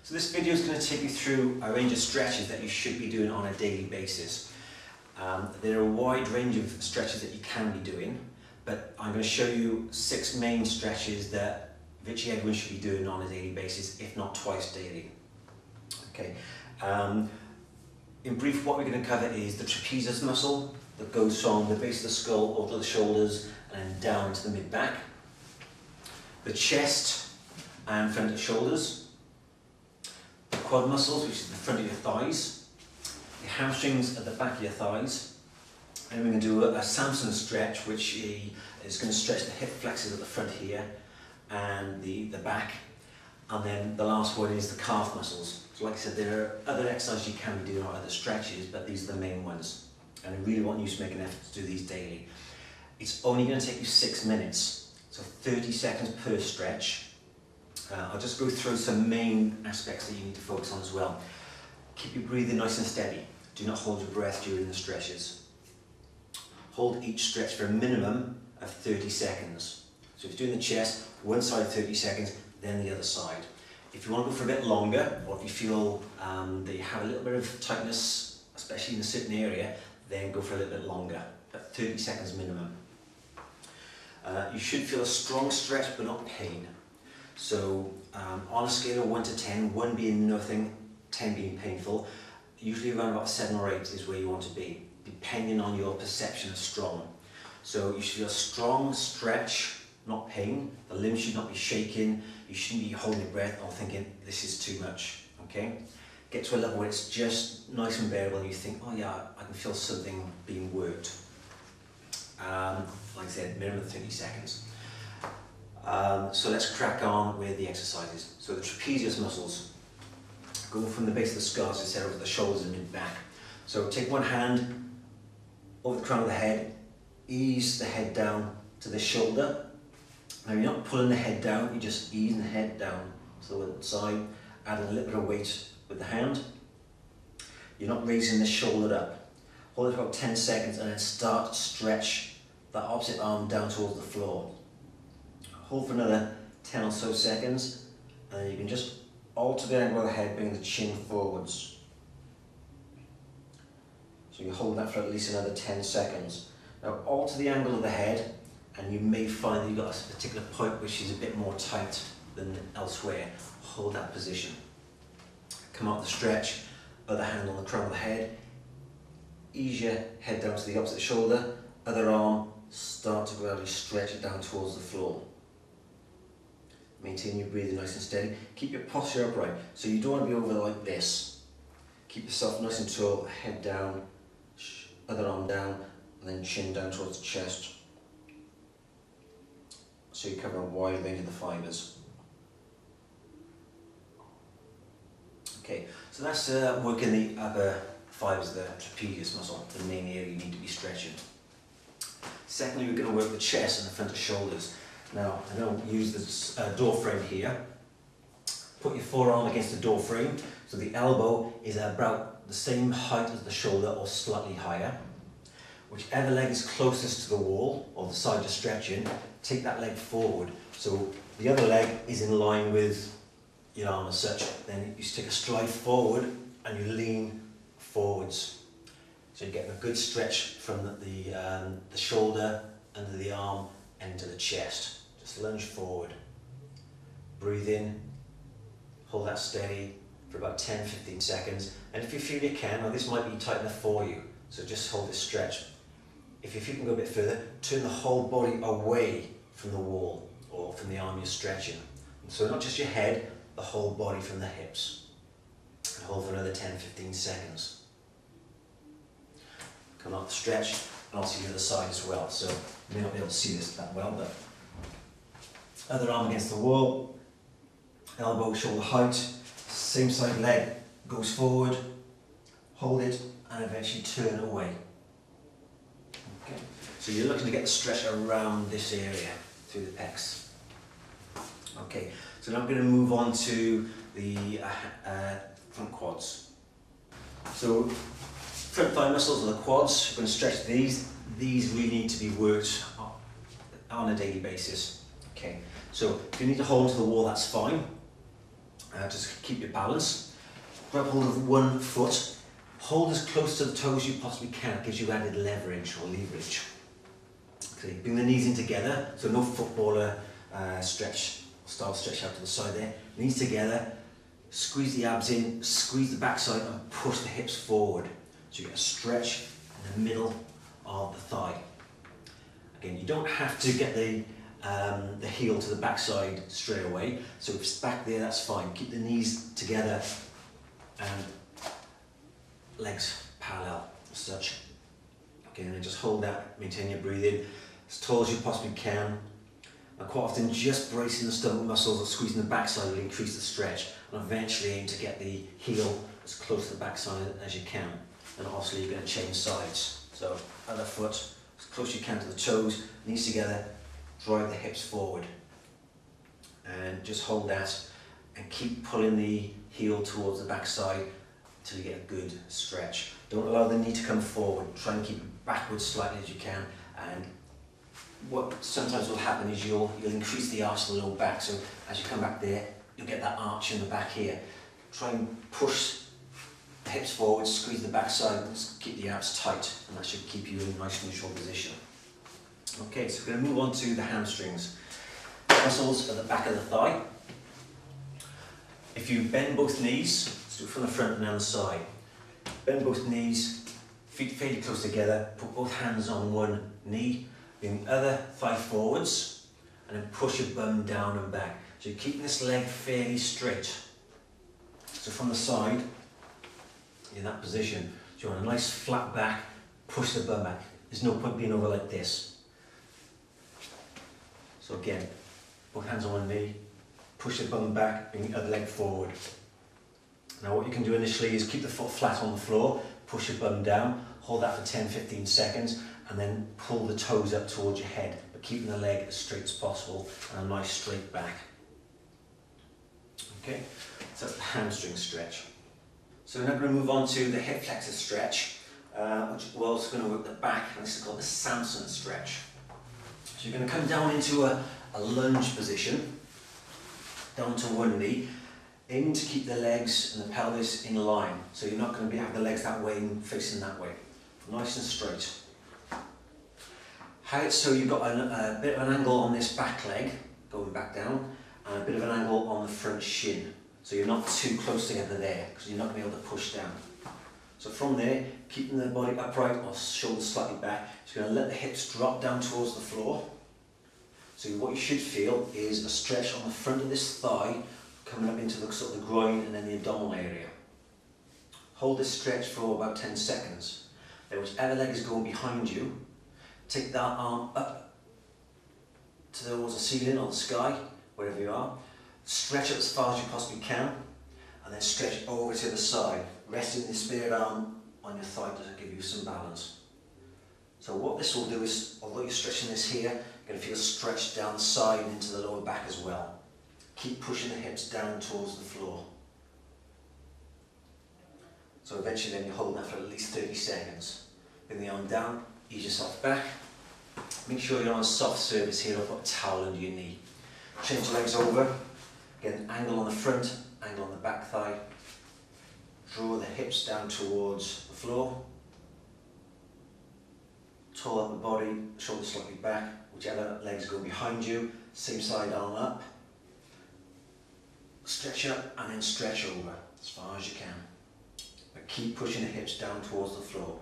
So this video is going to take you through a range of stretches that you should be doing on a daily basis. There are a wide range of stretches that you can be doing, but I'm going to show you 6 main stretches that virtually everyone should be doing on a daily basis, if not twice daily. Okay. In brief, what we're going to cover is the trapezius muscle that goes from the base of the skull over to the shoulders and down to the mid-back, the chest and front of the shoulders, the quad muscles, which is the front of your thighs, the hamstrings at the back of your thighs, and we're going to do a Samson stretch, which is going to stretch the hip flexors at the front here and the back, and then the last one is the calf muscles. So like I said, there are other exercises you can be doing or other stretches, but these are the main ones, and I really want you to make an effort to do these daily. It's only going to take you 6 minutes, so 30 seconds per stretch. I'll just go through some main aspects that you need to focus on as well. Keep your breathing nice and steady. Do not hold your breath during the stretches. Hold each stretch for a minimum of 30 seconds. So if you're doing the chest, one side 30 seconds, then the other side. If you want to go for a bit longer, or if you feel that you have a little bit of tightness, especially in a certain area, then go for a little bit longer, but 30 seconds minimum. You should feel a strong stretch but not pain. So on a scale of 1 to 10, 1 being nothing, 10 being painful, usually around about 7 or 8 is where you want to be, depending on your perception of strong. So you should feel a strong stretch, not pain. The limbs should not be shaking. You shouldn't be holding your breath or thinking, this is too much, okay? Get to a level where it's just nice and bearable and you think, oh yeah, I can feel something being worked. Like I said, minimum 30 seconds. So let's crack on with the exercises. So the trapezius muscles, going from the base of the skull, as I said, over the shoulders and mid-back. So take one hand over the crown of the head, ease the head down to the shoulder. Now you're not pulling the head down, you're just easing the head down to the one side, adding a little bit of weight with the hand. You're not raising the shoulder up. Hold it for about 10 seconds and then start to stretch that opposite arm down towards the floor. Hold for another 10 or so seconds, and then you can just alter the angle of the head, bring the chin forwards. So you hold that for at least another 10 seconds. Now alter the angle of the head, and you may find that you've got a particular point which is a bit more tight than elsewhere. Hold that position. Come out the stretch, other hand on the crown of the head, ease your head down to the opposite shoulder, other arm, start to gradually stretch it down towards the floor. Maintain your breathing nice and steady. Keep your posture upright, so you don't want to be over like this. Keep yourself nice and tall, head down, other arm down, and then chin down towards the chest. So you cover a wide range of the fibres. Okay, so that's working the upper fibres of the trapezius muscle, the main area you need to be stretching. Secondly, we're going to work the chest and the front of shoulders. Now, I'm going to use this door frame here. Put your forearm against the door frame, so the elbow is about the same height as the shoulder or slightly higher. Whichever leg is closest to the wall or the side you're stretching, take that leg forward. So the other leg is in line with your arm as such. Then you take a stride forward and you lean forwards. So you're getting a good stretch from the shoulder, under the arm, and into the chest. Just lunge forward. Breathe in. Hold that steady for about 10-15 seconds. And if you feel you can, now this might be tight enough for you, so just hold this stretch. If you feel you can go a bit further, turn the whole body away from the wall or from the arm you're stretching. And so not just your head, the whole body from the hips. And hold for another 10-15 seconds. Come out the stretch, and also the other side as well. So you may not be able to see this that well, but other arm against the wall, elbow shoulder height, same side leg goes forward, hold it, and eventually turn away. Okay. So you're looking to get the stretch around this area through the pecs. Okay, so now I'm going to move on to the front quads. So front thigh muscles or the quads, we're going to stretch these. These really need to be worked on a daily basis. Okay, so if you need to hold to the wall, that's fine. Just keep your balance. Grab hold of one foot. Hold as close to the toes as you possibly can. It gives you added leverage or leverage. Okay, bring the knees in together, so no footballer style stretch out to the side there. Knees together, squeeze the abs in, squeeze the backside and push the hips forward. So you get a stretch in the middle of the thigh. Again, you don't have to get the heel to the backside straight away. So if it's back there, that's fine. Keep the knees together and legs parallel as such. Okay, and then just hold that, maintain your breathing as tall as you possibly can. And quite often just bracing the stomach muscles or squeezing the backside will increase the stretch, and eventually aim to get the heel as close to the backside as you can. And obviously you're going to change sides. So other foot as close as you can to the toes, knees together, drive the hips forward. And just hold that and keep pulling the heel towards the backside until you get a good stretch. Don't allow the knee to come forward. Try and keep it backwards slightly as you can. And what sometimes will happen is you'll increase the arch of the lower back. So as you come back there, you'll get that arch in the back here. Try and push the hips forward, squeeze the backside, and keep the abs tight, and that should keep you in a nice neutral position. Okay, so we're going to move on to the hamstrings. Muscles at the back of the thigh. If you bend both knees, let's do it from the front and down the side. Bend both knees, feet fairly close together, put both hands on one knee, bring the other thigh forwards, and then push your bum down and back. So you're keeping this leg fairly straight. So from the side, in that position, so you want a nice flat back, push the bum back. There's no point being over like this. So again, both hands on one knee, push the bum back, bring the other leg forward. Now what you can do initially is keep the foot flat on the floor, push your bum down, hold that for 10-15 seconds, and then pull the toes up towards your head, but keeping the leg as straight as possible and a nice straight back. Okay, so that's the hamstring stretch. So we're now going to move on to the hip flexor stretch, which we're also going to work the back, and this is called the Samson stretch. So you're going to come down into a lunge position, down to one knee, aiming to keep the legs and the pelvis in line. So you're not going to have the legs that way and facing that way. Nice and straight. So you've got a bit of an angle on this back leg, going back down, and a bit of an angle on the front shin. So you're not too close together there, because you're not going to be able to push down. So from there, keeping the body upright or shoulders slightly back, so you're going to let the hips drop down towards the floor. So what you should feel is a stretch on the front of this thigh, coming up into the sort of the groin and then the abdominal area. Hold this stretch for about 10 seconds. Then whichever leg is going behind you, take that arm up towards the ceiling or the sky, wherever you are. Stretch it as far as you possibly can, and then stretch over to the side, resting the spare arm on your thigh to give you some balance. So what this will do is, although you're stretching this here, you're going to feel stretched down the side and into the lower back as well. Keep pushing the hips down towards the floor. So eventually then you hold that for at least 30 seconds. Bring the arm down, ease yourself back. Make sure you're on a soft surface here, or put a towel under your knee. Change the legs over. Again, angle on the front, angle on the back thigh. Draw the hips down towards the floor. Tall up the body, shoulders slightly back. Whichever legs go behind you, same side arm up. Stretch up and then stretch over as far as you can. But keep pushing the hips down towards the floor.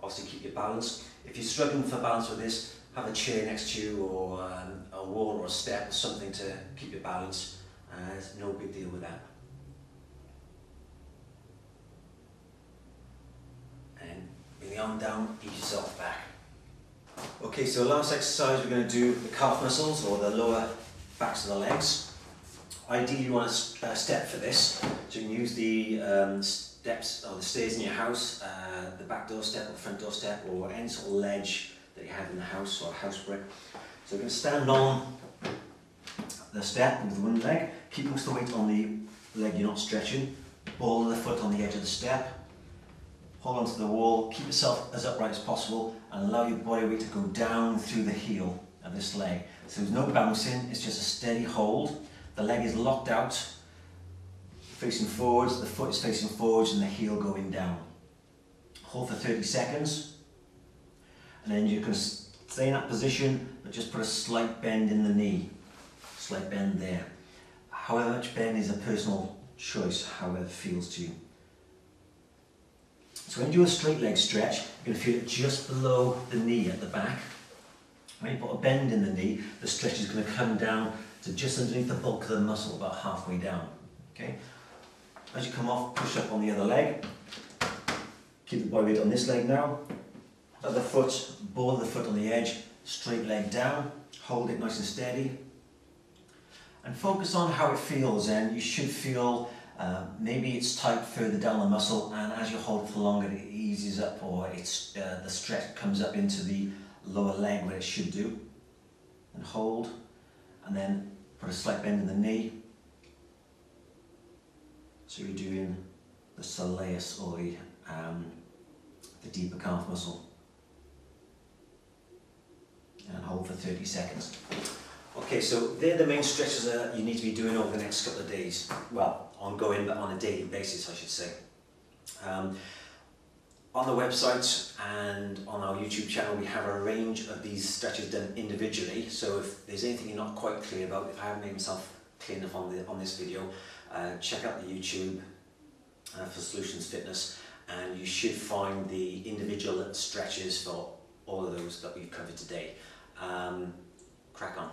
Obviously keep your balance. If you're struggling for balance with this, have a chair next to you, or a wall or a step, or something to keep your balance. There's no big deal with that. And bring the arm down, ease yourself back. Okay, so last exercise we're going to do the calf muscles, or the lower backs of the legs. Ideally you want a step for this, so you can use the steps or the stairs in your house, the back door step or front door step, or any sort of ledge that you have in the house, or a house brick. So we're going to stand on the step with one leg, keep most of the weight on the leg you're not stretching, ball of the foot on the edge of the step, hold onto the wall, keep yourself as upright as possible, and allow your body weight to go down through the heel of this leg. So there's no bouncing, it's just a steady hold. The leg is locked out, facing forwards, the foot is facing forwards and the heel going down. Hold for 30 seconds, and then you can stay in that position, but just put a slight bend in the knee. Slight bend there. However much bend is a personal choice, however it feels to you. So when you do a straight leg stretch, you're going to feel it just below the knee at the back. When you put a bend in the knee, the stretch is going to come down to just underneath the bulk of the muscle, about halfway down. Okay? As you come off, push up on the other leg. Keep the body weight on this leg now. Other foot, ball of the foot on the edge, straight leg down. Hold it nice and steady. And focus on how it feels, and you should feel maybe it's tight further down the muscle, and as you hold it for longer it eases up, or the stretch comes up into the lower leg where it should do. And hold, and then put a slight bend in the knee. So you're doing the soleus, or the deeper calf muscle. And hold for 30 seconds. Okay, so they're the main stretches that you need to be doing over the next couple of days. Well, ongoing, but on a daily basis, I should say. On the website and on our YouTube channel, we have a range of these stretches done individually. So if there's anything you're not quite clear about, if I haven't made myself clear enough on this video, check out the YouTube for Solutions Fitness, and you should find the individual stretches for all of those that we've covered today. Crack on.